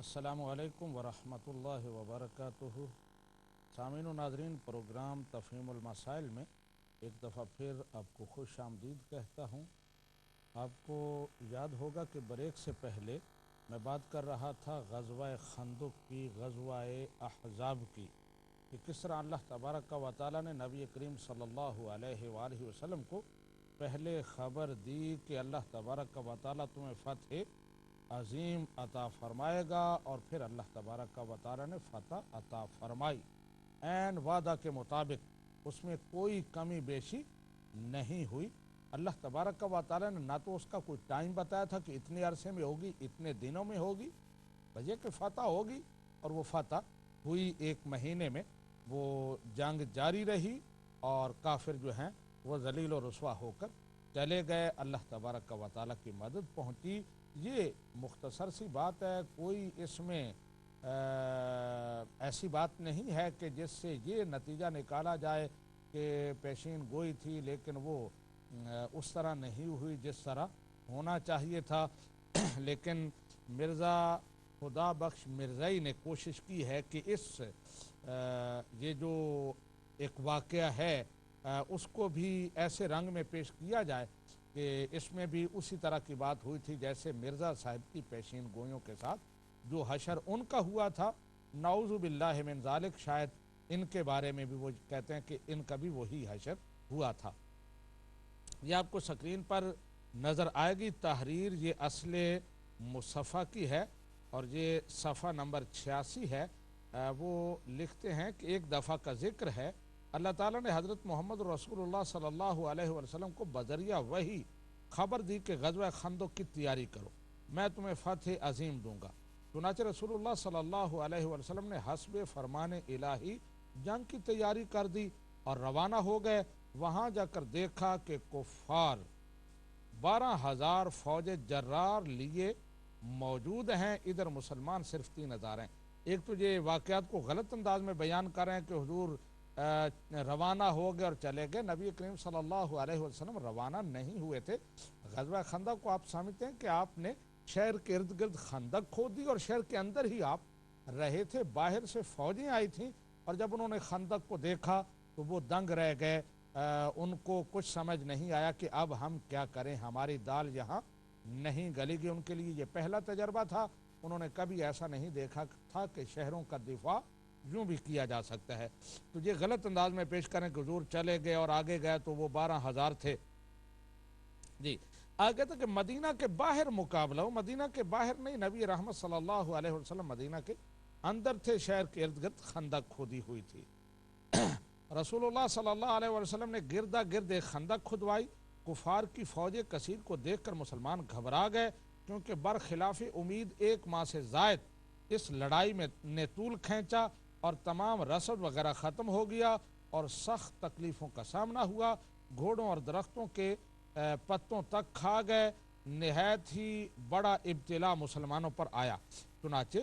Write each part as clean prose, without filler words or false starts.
السلام علیکم ورحمۃ اللہ وبرکاتہ۔ سامعین و ناظرین، پروگرام تفہیم المسائل میں ایک دفعہ پھر آپ کو خوش آمدید کہتا ہوں۔ آپ کو یاد ہوگا کہ بریک سے پہلے میں بات کر رہا تھا غزوہ خندق کی، غزوہ احزاب کی، کہ کس طرح اللہ تبارک و تعالیٰ نے نبی کریم صلی اللہ علیہ وآلہ وسلم کو پہلے خبر دی کہ اللہ تبارک و تعالیٰ تمہیں فتح عظیم عطا فرمائے گا، اور پھر اللہ تبارک و تعالیٰ نے فتح عطا فرمائی عین وعدہ کے مطابق، اس میں کوئی کمی بیشی نہیں ہوئی۔ اللہ تبارک و تعالیٰ نے نہ تو اس کا کوئی ٹائم بتایا تھا کہ اتنے عرصے میں ہوگی، اتنے دنوں میں ہوگی، بجے کہ فتح ہوگی، اور وہ فتح ہوئی 1 مہینے میں۔ وہ جنگ جاری رہی اور کافر جو ہیں وہ ذلیل و رسوا ہو کر چلے گئے، اللہ تبارک و تعالیٰ کی مدد پہنچی۔ یہ مختصر سی بات ہے، کوئی اس میں ایسی بات نہیں ہے کہ جس سے یہ نتیجہ نکالا جائے کہ پیشین گوئی تھی لیکن وہ اس طرح نہیں ہوئی جس طرح ہونا چاہیے تھا۔ لیکن مرزا خدا بخش مرزائی نے کوشش کی ہے کہ یہ جو ایک واقعہ ہے اس کو بھی ایسے رنگ میں پیش کیا جائے کہ اس میں بھی اسی طرح کی بات ہوئی تھی جیسے مرزا صاحب کی پیشین گوئیوں کے ساتھ جو حشر ان کا ہوا تھا۔ نعوذ باللہ من ذالک، شاید ان کے بارے میں بھی وہ کہتے ہیں کہ ان کا بھی وہی حشر ہوا تھا۔ یہ آپ کو سکرین پر نظر آئے گی تحریر، یہ اصل مصفحہ کی ہے اور یہ صفحہ نمبر 86 ہے۔ وہ لکھتے ہیں کہ ایک دفعہ کا ذکر ہے، اللہ تعالیٰ نے حضرت محمد رسول اللہ صلی اللہ علیہ وسلم کو بذریعہ وحی خبر دی کہ غزوہ خندق کی تیاری کرو، میں تمہیں فتح عظیم دوں گا۔ چنانچہ رسول اللہ صلی اللہ علیہ وسلم نے حسب فرمان الہی جنگ کی تیاری کر دی اور روانہ ہو گئے۔ وہاں جا کر دیکھا کہ کفار 12,000 فوج جرار لیے موجود ہیں، ادھر مسلمان صرف 3,000 ہیں۔ ایک تو یہ واقعات کو غلط انداز میں بیان کر رہے ہیں کہ حضور روانہ ہو گئے اور چلے گئے، نبی کریم صلی اللہ علیہ وسلم روانہ نہیں ہوئے تھے۔ غزوہ خندق کو آپ سمجھتے ہیں کہ آپ نے شہر کے ارد گرد خندق کھود دی اور شہر کے اندر ہی آپ رہے تھے، باہر سے فوجیں آئی تھیں اور جب انہوں نے خندق کو دیکھا تو وہ دنگ رہ گئے، ان کو کچھ سمجھ نہیں آیا کہ اب ہم کیا کریں، ہماری دال یہاں نہیں گلے گی۔ ان کے لیے یہ پہلا تجربہ تھا، انہوں نے کبھی ایسا نہیں دیکھا تھا کہ شہروں کا دفاع یوں بھی کیا جا سکتا ہے۔ تو یہ غلط انداز میں پیش کریں کہ حضور چلے گئے اور آگے گئے تو وہ 12,000 تھے۔ جی آگے تھا کہ مدینہ کے باہر مقابلہ ہو، مدینہ کے باہر نہیں، نبی رحمت صلی اللہ علیہ وسلم مدینہ کے اندر تھے، شہر کے ارد گرد خندق کھودی ہوئی تھی۔ رسول اللہ صلی اللہ علیہ وسلم نے گردا گرد ایک خندق کھدوائی۔ کفار کی فوج کثیر کو دیکھ کر مسلمان گھبرا گئے، کیونکہ برخلاف امید 1 ماہ سے زائد اس لڑائی میں نے طول کھینچا اور تمام رسد وغیرہ ختم ہو گیا اور سخت تکلیفوں کا سامنا ہوا، گھوڑوں اور درختوں کے پتوں تک کھا گئے، نہایت ہی بڑا ابتلا مسلمانوں پر آیا۔ چنانچہ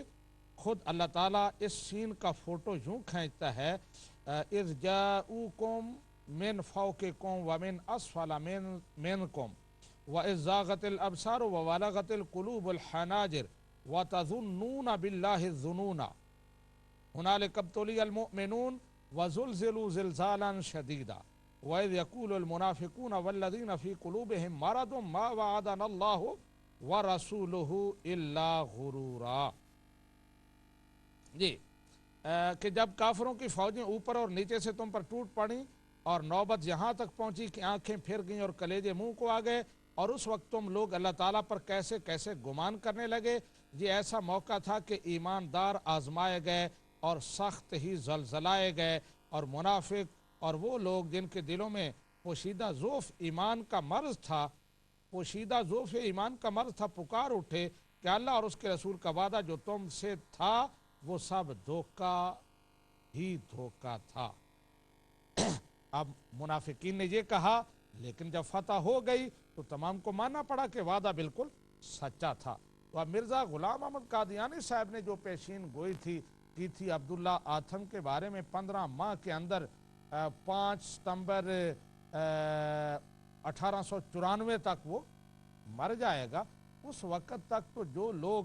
خود اللہ تعالیٰ اس سین کا فوٹو یوں کھینچتا ہے، اذ جاؤکم من فوقکم ومن اسفل منکم واذ زاغت الابصار وبلغت القلوب الحناجر وتظنون باللہ الظنون هنالک ابتلی المؤمنون وزلزلوا زلزالا شدیدا وَإِذْ يَقُولُ الْمُنَافِقُونَ وَالَّذِينَ فِي قُلُوبِهِمْ مَرَضٌ مَا وَعَدَنَا اللَّهُ وَرَسُولُهُ إِلَّا غُرُورًا۔ جی کہ جب کافروں کی فوجیں اوپر اور نیچے سے تم پر ٹوٹ پڑیں اور نوبت یہاں تک پہنچی کہ آنکھیں پھر گئیں اور کلیجے منہ کو آ گئے، اور اس وقت تم لوگ اللہ تعالیٰ پر کیسے کیسے گمان کرنے لگے۔ یہ ایسا موقع تھا کہ ایماندار آزمائے گئے اور سخت ہی زلزلائے گئے، اور منافق اور وہ لوگ جن کے دلوں میں پوشیدہ ذوف ایمان کا مرض تھا، پکار اٹھے کہ اللہ اور اس کے رسول کا وعدہ جو تم سے تھا وہ سب دھوکہ ہی دھوکہ تھا۔ اب منافقین نے یہ کہا، لیکن جب فتح ہو گئی تو تمام کو ماننا پڑا کہ وعدہ بالکل سچا تھا۔ تو اب مرزا غلام احمد قادیانی صاحب نے جو پیشین گوئی کی تھی عبداللہ آتھم کے بارے میں، 15 ماہ کے اندر 5 ستمبر 1894 تک وہ مر جائے گا، اس وقت تک تو جو لوگ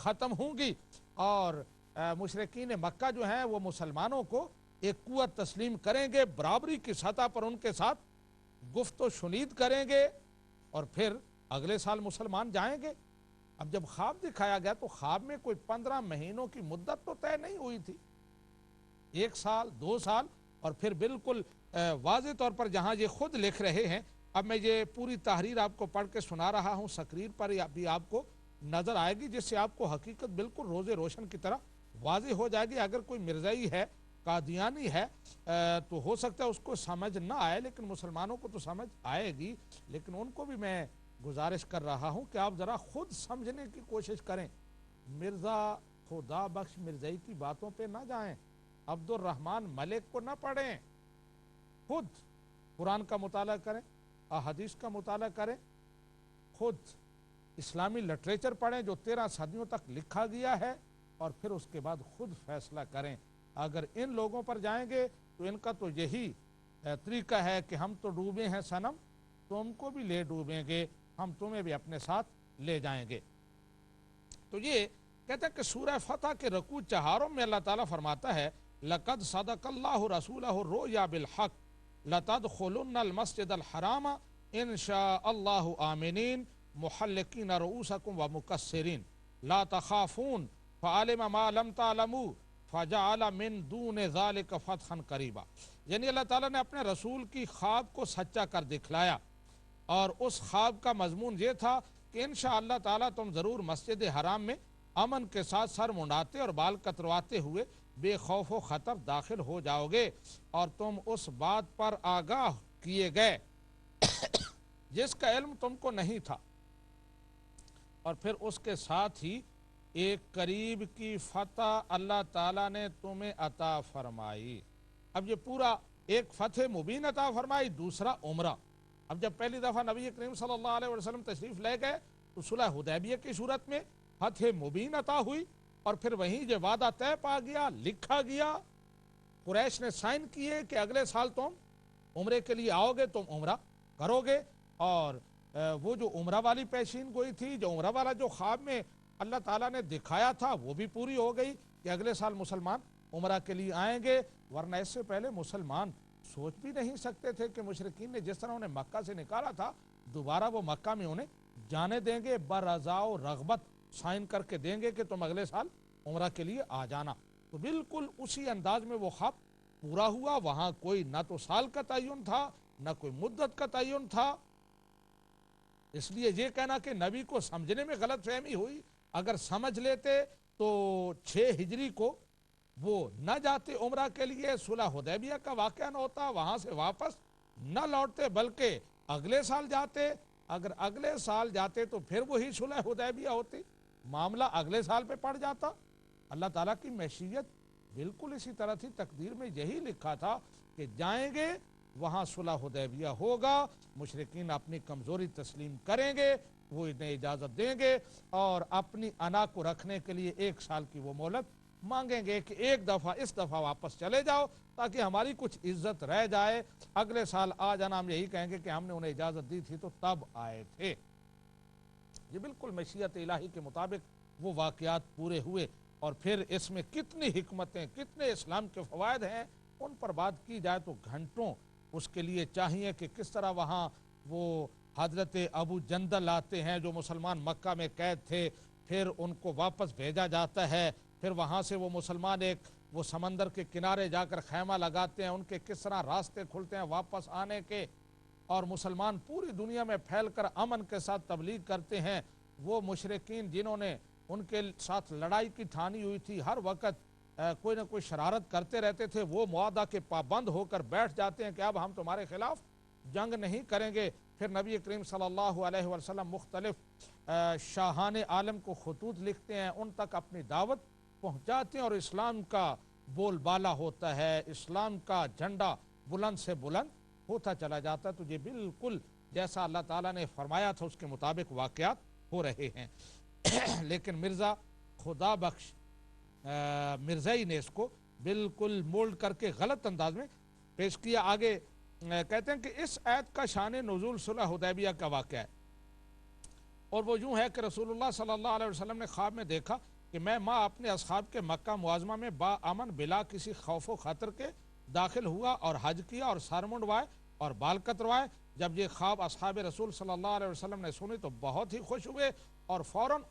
ختم ہوں گی اور مشرکین مکہ جو ہیں وہ مسلمانوں کو ایک قوت تسلیم کریں گے، برابری کی سطح پر ان کے ساتھ گفت و شنید کریں گے، اور پھر اگلے سال مسلمان جائیں گے۔ اب جب خواب دکھایا گیا تو خواب میں کوئی 15 مہینوں کی مدت تو طے نہیں ہوئی تھی، 1 سال 2 سال، اور پھر بالکل واضح طور پر جہاں یہ خود لکھ رہے ہیں، اب میں یہ پوری تحریر آپ کو پڑھ کے سنا رہا ہوں، سکرین پر بھی آپ کو نظر آئے گی، جس سے آپ کو حقیقت بالکل روز روشن کی طرح واضح ہو جائے گی۔ اگر کوئی مرزائی ہے، قادیانی ہے، تو ہو سکتا ہے اس کو سمجھ نہ آئے، لیکن مسلمانوں کو تو سمجھ آئے گی، لیکن ان کو بھی میں گزارش کر رہا ہوں کہ آپ ذرا خود سمجھنے کی کوشش کریں، مرزا خدا بخش مرزائی کی باتوں پہ نہ جائیں، عبد الرحمن ملک کو نہ پڑھیں، خود قرآن کا مطالعہ کریں، احادیث کا مطالعہ کریں، خود اسلامی لٹریچر پڑھیں جو 13 صدیوں تک لکھا گیا ہے، اور پھر اس کے بعد خود فیصلہ کریں۔ اگر ان لوگوں پر جائیں گے تو ان کا تو یہی طریقہ ہے کہ ہم تو ڈوبے ہیں صنم، تم کو بھی لے ڈوبیں گے، ہم تمہیں بھی اپنے ساتھ لے جائیں گے۔ تو یہ کہتے ہیں کہ سورہ فتح کے رکوع چہاروں میں اللہ تعالیٰ فرماتا ہے لَقَدْ صَدَقَ اللَّهُ رَسُولَهُ الرُّؤْيَا بِالْحَقِّ لَتَدْخُلُنَّ الْمَسْجِدَ الْحَرَامَ إِنْ شَاءَ اللَّهُ آمِنِينَ مُحَلِّقِينَ رُؤُوسَكُمْ وَمُقَصِّرِينَ لَا تَخَافُونَ فَعَلِمَ مَا لَمْ تَعْلَمُوا فَجَعَلَ مِن دُونِ ذَلِكَ فَتْحًا قَرِيبًا، یعنی اللہ تعالیٰ نے اپنے رسول کی خواب کو سچا کر دکھلایا، اور اس خواب کا مضمون یہ تھا کہ انشاءاللہ تعالیٰ تم ضرور مسجد حرام میں امن کے ساتھ سر منڈاتے اور بال کترواتے ہوئے بے خوف و خطر داخل ہو جاؤ گے، اور تم اس بات پر آگاہ کیے گئے جس کا علم تم کو نہیں تھا، اور پھر اس کے ساتھ ہی ایک قریب کی فتح اللہ تعالیٰ نے تمہیں عطا فرمائی۔ اب یہ پورا ایک فتح مبین عطا فرمائی، دوسرا عمرہ۔ اب جب پہلی دفعہ نبی کریم صلی اللہ علیہ وسلم تشریف لے گئے تو صلح حدیبیہ کی صورت میں فتح مبین عطا ہوئی، اور پھر وہیں جو وعدہ طے پا گیا، لکھا گیا، قریش نے سائن کیے کہ اگلے سال تم عمرے کے لیے آؤ گے، تم عمرہ کرو گے، اور وہ جو عمرہ والی پیشین گوئی تھی، جو عمرہ والا جو خواب میں اللہ تعالیٰ نے دکھایا تھا، وہ بھی پوری ہو گئی کہ اگلے سال مسلمان عمرہ کے لیے آئیں گے، ورنہ اس سے پہلے مسلمان سوچ بھی نہیں سکتے تھے کہ مشرکین نے جس طرح انہیں مکہ سے نکالا تھا دوبارہ وہ مکہ میں انہیں جانے دیں گے، برضا و رغبت سائن کر کے دیں گے کہ تم اگلے سال عمرہ کے لیے آ جانا۔ تو بالکل اسی انداز میں وہ خواب پورا ہوا، وہاں کوئی نہ تو سال کا تعین تھا نہ کوئی مدت کا تعین تھا۔ اس لیے یہ کہنا کہ نبی کو سمجھنے میں غلط فہمی ہوئی، اگر سمجھ لیتے تو 6 ہجری کو وہ نہ جاتے عمرہ کے لیے، صلح حدیبیہ کا واقعہ نہ ہوتا، وہاں سے واپس نہ لوٹتے، بلکہ اگلے سال جاتے۔ اگر اگلے سال جاتے تو پھر وہی صلح حدیبیہ ہوتی، معاملہ اگلے سال پہ پڑ جاتا۔ اللہ تعالیٰ کی مشیت بالکل اسی طرح تھی، تقدیر میں یہی لکھا تھا کہ جائیں گے، وہاں صلح حدیبیہ ہوگا، مشرکین اپنی کمزوری تسلیم کریں گے، وہ انہیں اجازت دیں گے، اور اپنی انا کو رکھنے کے لیے 1 سال کی وہ مہلت مانگیں گے کہ ایک دفعہ اس دفعہ واپس چلے جاؤ تاکہ ہماری کچھ عزت رہ جائے، اگلے سال آ جانا ہم یہی کہیں گے کہ ہم نے انہیں اجازت دی تھی تو تب آئے تھے۔ یہ بالکل مشیت الہی کے مطابق وہ واقعات پورے ہوئے، اور پھر اس میں کتنی حکمتیں، کتنے اسلام کے فوائد ہیں، ان پر بات کی جائے تو گھنٹوں اس کے لیے چاہیے کہ کس طرح وہاں وہ حضرت ابو جندل آتے ہیں جو مسلمان مکہ میں قید تھے، پھر ان کو واپس بھیجا جاتا ہے، پھر وہاں سے وہ مسلمان ایک وہ سمندر کے کنارے جا کر خیمہ لگاتے ہیں، ان کے کس طرح راستے کھلتے ہیں واپس آنے کے، اور مسلمان پوری دنیا میں پھیل کر امن کے ساتھ تبلیغ کرتے ہیں۔ وہ مشرکین جنہوں نے ان کے ساتھ لڑائی کی ٹھانی ہوئی تھی، ہر وقت کوئی نہ کوئی شرارت کرتے رہتے تھے، وہ معاہدہ کے پابند ہو کر بیٹھ جاتے ہیں کہ اب ہم تمہارے خلاف جنگ نہیں کریں گے۔ پھر نبی کریم صلی اللہ علیہ وسلم مختلف شاہان عالم کو خطوط لکھتے ہیں، ان تک اپنی دعوت پہنچاتے ہیں، اور اسلام کا بول بالا ہوتا ہے، اسلام کا جھنڈا بلند سے بلند ہوتا چلا جاتا ہے۔ تو یہ بالکل جیسا اللہ تعالیٰ نے فرمایا تھا اس کے مطابق واقعات ہو رہے ہیں۔ لیکن مرزا خدا بخش مرزائی نے اس کو بالکل مولڈ کر کے غلط انداز میں پیش کیا۔ آگے کہتے ہیں کہ اس آیت کا شان نزول صلح حدیبیہ کا واقعہ ہے، اور وہ یوں ہے کہ رسول اللہ صلی اللہ علیہ وسلم نے خواب میں دیکھا کہ میں ماں اپنے اصحاب کے مکہ معظمہ میں با امن بلا کسی خوف و خطر کے داخل ہوا اور حج کیا اور سر منڈوائے اور بال کتروائے۔ جب یہ خواب اصحاب رسول صلی اللہ علیہ وسلم نے سنی تو بہت ہی خوش ہوئے اور فوراً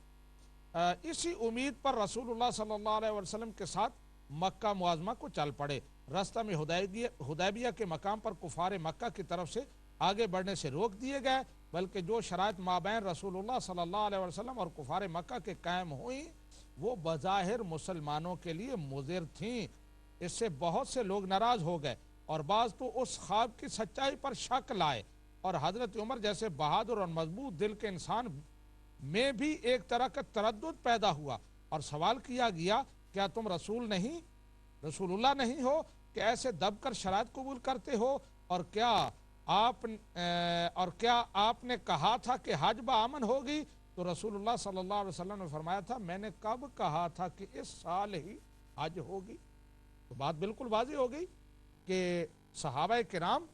اسی امید پر رسول اللہ صلی اللہ علیہ وسلم کے ساتھ مکہ معظمہ کو چل پڑے۔ رستہ میں حدیبیہ کے مقام پر کفار مکہ کی طرف سے آگے بڑھنے سے روک دیے گئے، بلکہ جو شرائط مابین رسول اللہ صلی اللہ علیہ وسلم اور کفار مکہ کے قائم ہوئیں وہ بظاہر مسلمانوں کے لیے مضر تھیں۔ اس سے بہت سے لوگ ناراض ہو گئے اور بعض تو اس خواب کی سچائی پر شک لائے، اور حضرت عمر جیسے بہادر اور مضبوط دل کے انسان میں بھی ایک طرح کا تردد پیدا ہوا اور سوال کیا گیا، کیا تم رسول اللہ نہیں ہو کہ ایسے دب کر شرائط قبول کرتے ہو؟ اور کیا آپ نے کہا تھا کہ حج بامن ہوگی؟ تو رسول اللہ صلی اللہ علیہ وسلم نے فرمایا تھا، میں نے کب کہا تھا کہ اس سال ہی حج ہوگی؟ تو بات بالکل واضح ہو گئی کہ صحابہ کرام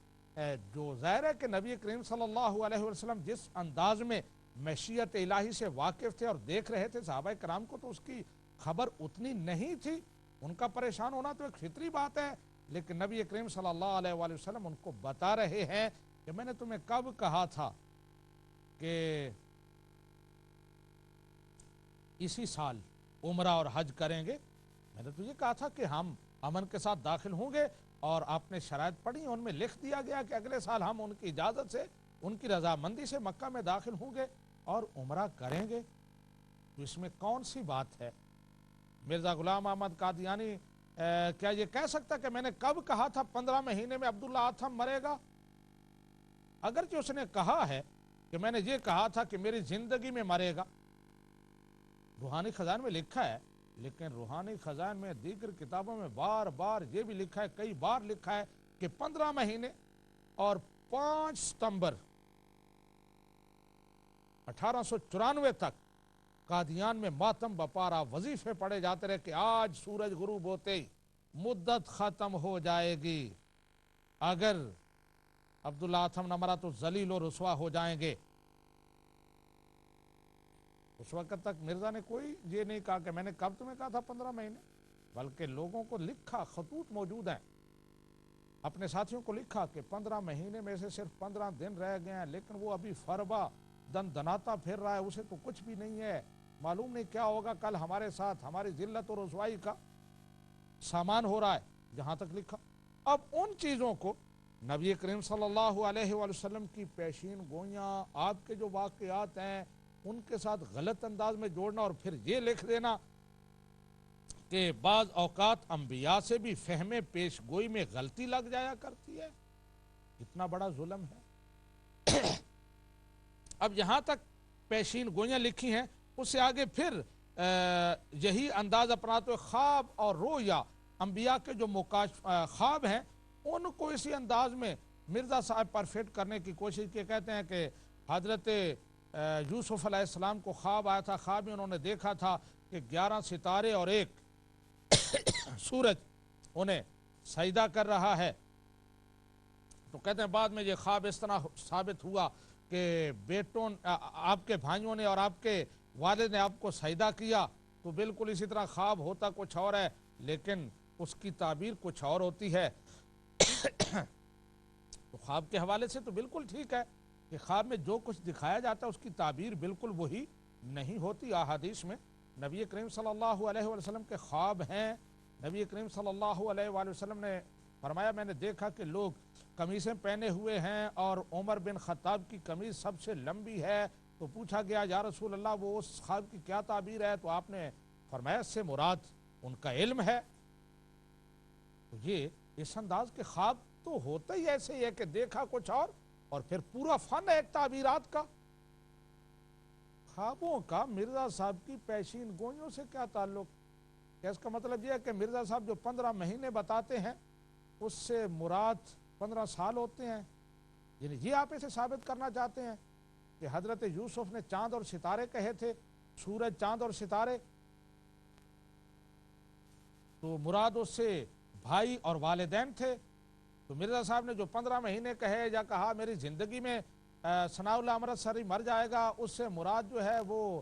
جو ظاہر ہے کہ نبی کریم صلی اللہ علیہ وسلم جس انداز میں مشیت الہی سے واقف تھے اور دیکھ رہے تھے، صحابہ کرام کو تو اس کی خبر اتنی نہیں تھی، ان کا پریشان ہونا تو ایک فطری بات ہے، لیکن نبی کریم صلی اللہ علیہ وسلم ان کو بتا رہے ہیں کہ میں نے تمہیں کب کہا تھا کہ اسی سال عمرہ اور حج کریں گے؟ میں نے تو یہ کہا تھا کہ ہم امن کے ساتھ داخل ہوں گے، اور آپ نے شرائط پڑھی، ان میں لکھ دیا گیا کہ اگلے سال ہم ان کی اجازت سے، ان کی رضامندی سے مکہ میں داخل ہوں گے اور عمرہ کریں گے۔ تو اس میں کون سی بات ہے؟ مرزا غلام احمد قادیانی کیا یہ کہہ سکتا کہ میں نے کب کہا تھا 15 مہینے میں عبداللہ آتھم مرے گا؟ اگرچہ اس نے کہا ہے کہ میں نے یہ کہا تھا کہ میری زندگی میں مرے گا، روحانی خزان میں لکھا ہے، لیکن روحانی خزان میں دیگر کتابوں میں بار بار یہ بھی لکھا ہے، کئی بار لکھا ہے کہ 15 مہینے اور 5 ستمبر 1894 تک قادیان میں ماتم بپارا وظیفے پڑے جاتے رہے کہ آج سورج غروب ہوتے ہی مدت ختم ہو جائے گی، اگر عبداللہ آتھم نہ مرا تو ذلیل و رسوا ہو جائیں گے۔ اس وقت تک مرزا نے کوئی یہ نہیں کہا کہ میں نے کب تمہیں کہا تھا 15 مہینے، بلکہ لوگوں کو لکھا، خطوط موجود ہیں، اپنے ساتھیوں کو لکھا کہ 15 مہینے میں سے صرف 15 دن رہ گئے ہیں، لیکن وہ ابھی فربا دناتا پھر رہا ہے، اسے تو کچھ بھی نہیں ہے، معلوم نہیں کیا ہوگا کل ہمارے ساتھ، ہماری ذلت اور رسوائی کا سامان ہو رہا ہے، جہاں تک لکھا۔ اب ان چیزوں کو نبی کریم صلی اللہ علیہ وسلم کی پیشین گوئیاں، آپ کے جو واقعات ہیں ان کے ساتھ غلط انداز میں جوڑنا اور پھر یہ لکھ دینا کہ بعض اوقات انبیاء سے بھی فہم پیش گوئی میں غلطی لگ جایا کرتی ہے، اتنا بڑا ظلم ہے۔ اب یہاں تک پیشین گوئیاں لکھی ہیں، اس سے آگے پھر یہی انداز اپناتے ہوئے خواب اور رویا، انبیاء کے جو خواب ہیں ان کو اسی انداز میں مرزا صاحب پر فٹ کرنے کی کوشش کی۔ کہتے ہیں کہ حضرت یوسف علیہ السلام کو خواب آیا تھا، خواب میں انہوں نے دیکھا تھا کہ 11 ستارے اور ایک سورج انہیں سجدہ کر رہا ہے۔ تو کہتے ہیں بعد میں یہ خواب اس طرح ثابت ہوا کہ بیٹوں آپ کے بھائیوں نے اور آپ کے والد نے آپ کو سجدہ کیا، تو بالکل اسی طرح خواب ہوتا کچھ اور ہے لیکن اس کی تعبیر کچھ اور ہوتی ہے۔ تو خواب کے حوالے سے تو بالکل ٹھیک ہے کہ خواب میں جو کچھ دکھایا جاتا ہے اس کی تعبیر بالکل وہی نہیں ہوتی۔ احادیث میں نبی کریم صلی اللہ علیہ وسلم کے خواب ہیں، نبی کریم صلی اللہ علیہ وسلم نے فرمایا میں نے دیکھا کہ لوگ قمیصیں پہنے ہوئے ہیں اور عمر بن خطاب کی قمیص سب سے لمبی ہے، تو پوچھا گیا یا رسول اللہ وہ اس خواب کی کیا تعبیر ہے؟ تو آپ نے فرمایا اس سے مراد ان کا علم ہے۔ تو یہ اس انداز کے خواب تو ہوتا ہی ایسے ہی ہے کہ دیکھا کچھ اور پھر پورا فن ہے ایک تعبیرات کا۔ خوابوں کا مرزا صاحب کی پیشین گوئیوں سے کیا تعلق؟ کہ اس کا مطلب یہ ہے کہ مرزا صاحب جو 15 مہینے بتاتے ہیں اس سے مراد 15 سال ہوتے ہیں، یعنی یہ آپ اسے ثابت کرنا چاہتے ہیں کہ حضرت یوسف نے چاند اور ستارے کہے تھے، سورج چاند اور ستارے، تو مراد اس سے بھائی اور والدین تھے۔ تو مرزا صاحب نے جو 15 مہینے کہے یا کہا میری زندگی میں ثناء اللہ امرتسری مر جائے گا، اس سے مراد جو ہے وہ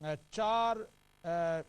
4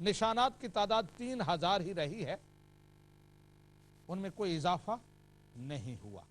نشانات کی تعداد 3000 ہی رہی ہے، ان میں کوئی اضافہ نہیں ہوا۔